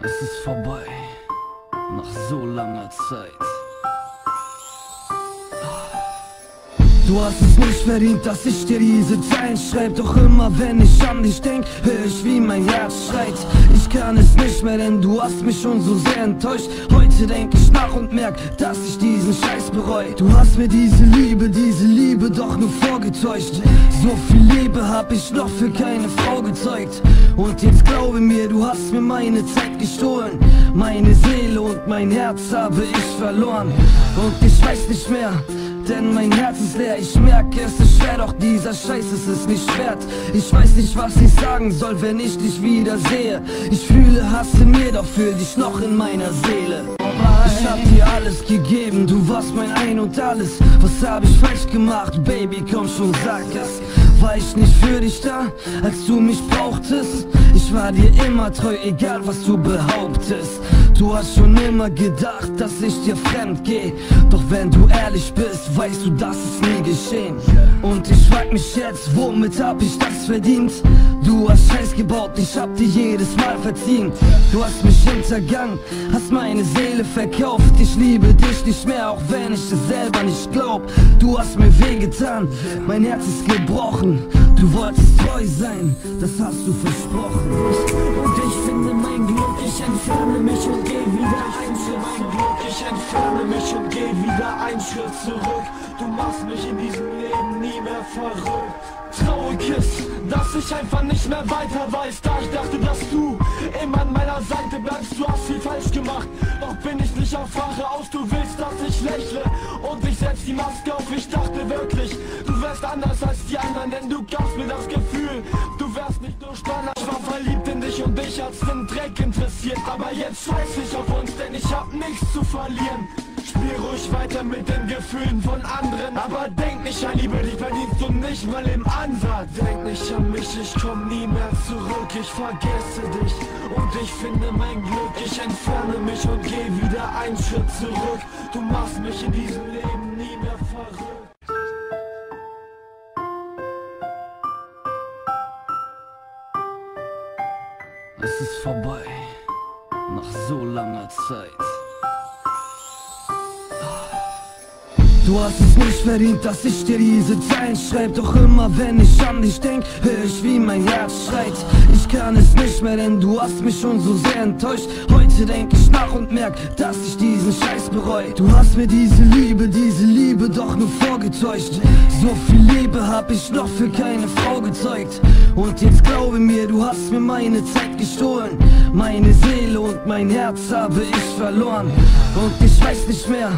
Es ist vorbei, nach so langer Zeit. Du hast es nicht verdient, dass ich dir diese Zeilen schreib. Doch immer wenn ich an dich denk, hör ich wie mein Herz schreit. Ich kann es nicht mehr, denn du hast mich schon so sehr enttäuscht. Heute denk ich nach und merk, dass ich diesen Scheiß bereu. Du hast mir diese Liebe doch nur vorgetäuscht. So viel Liebe hab ich noch für keine Frau gezeugt. Und jetzt glaube mir, du hast mir meine Zeit gestohlen. Meine Seele und mein Herz habe ich verloren. Und ich weiß nicht mehr, denn mein Herz ist leer. Ich merke, es ist schwer, doch dieser Scheiß ist es nicht wert. Ich weiß nicht, was ich sagen soll, wenn ich dich wieder sehe. Ich fühle Hass in mir, doch fühl dich noch in meiner Seele. Ich hab dir alles gegeben, du warst mein Ein und Alles. Was hab ich falsch gemacht, Baby, komm schon, sag es. War ich nicht für dich da, als du mich brauchtest? Ich war dir immer treu, egal was du behauptest. Du hast schon immer gedacht, dass ich dir fremd geh. Doch wenn du ehrlich bist, weißt du, das ist nie geschehen. Und ich frag mich jetzt, womit hab ich das verdient? Du hast Scheiß gebaut, ich hab dir jedes Mal verziehen. Du hast mich hintergangen, hast meine Seele verkauft. Ich liebe dich nicht mehr, auch wenn ich es selber nicht glaub. Du hast mir wehgetan, mein Herz ist gebrochen. Du wolltest treu sein, das hast du versprochen. Und ich finde mein Glück, ich entferne mich und geh wieder ein Schritt. Mein Glück, ich entferne mich und geh wieder einen Schritt zurück. Du machst mich in diesem Leben nie mehr verrückt. Traurig ist, dass ich einfach nicht mehr weiter weiß. Da ich dachte, dass du immer an meiner Seite bleibst. Du hast viel falsch gemacht, doch bin ich nicht auf Rache aus. Du willst, dass ich lächle und ich setz die Maske auf. Ich dachte wirklich, du wärst anders als die anderen, denn du gabst mir das Gefühl, du wärst nicht nur Standard. Ich war verliebt in dich und dich hat's den Dreck interessiert. Aber jetzt scheiß ich auf uns, denn ich hab nichts zu verlieren. Spiel ruhig weiter mit den Gefühlen von anderen, aber denk nicht an Liebe, die verdienst du nicht mal im Ansatz. Denk nicht an mich, ich komm nie mehr zurück, ich vergesse dich und ich finde mein Glück. Ich entferne mich und geh wieder einen Schritt zurück. Du machst mich in diesem Leben nie mehr verrückt. Es ist vorbei, nach so langer Zeit. Du hast es nicht verdient, dass ich dir diese Zeilen schreib. Doch immer wenn ich an dich denk, hör ich wie mein Herz schreit. Ich kann es nicht mehr, denn du hast mich schon so sehr enttäuscht. Heute denk ich nach und merk, dass ich diesen Scheiß bereu. Du hast mir diese Liebe doch nur vorgetäuscht. So viel Liebe hab ich noch für keine Frau gezeugt. Und jetzt glaube mir, du hast mir meine Zeit gestohlen. Meine Seele und mein Herz habe ich verloren. Und ich weiß nicht mehr,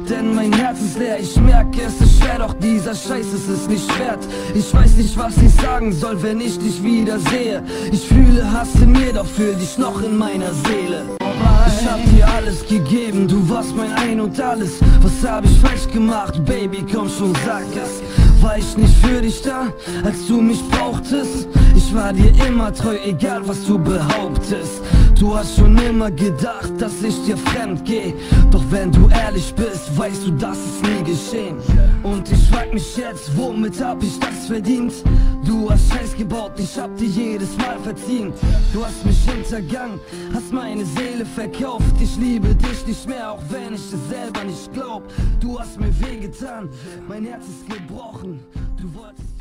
denn mein Herz ist leer. Ich merke, es ist schwer, doch dieser Scheiß ist es nicht wert. Ich weiß nicht, was ich sagen soll, wenn ich dich wieder sehe. Ich fühle Hass in mir, doch fühl dich noch in meiner Seele. Ich hab dir alles gegeben, du warst mein Ein und Alles. Was hab ich falsch gemacht, Baby, komm schon, sag es. War ich nicht für dich da, als du mich brauchtest? Ich war dir immer treu, egal was du behauptest. Du hast schon immer gedacht, dass ich dir fremd geh. Doch wenn du ehrlich bist, weißt du, das ist nie geschehen. Und ich frag mich jetzt, womit hab ich das verdient? Du hast Scheiß gebaut, ich hab dir jedes Mal verziehen. Du hast mich hintergangen, hast meine Seele verkauft. Ich liebe dich nicht mehr, auch wenn ich es selber nicht glaub. Du hast mir wehgetan, mein Herz ist gebrochen. Du wolltest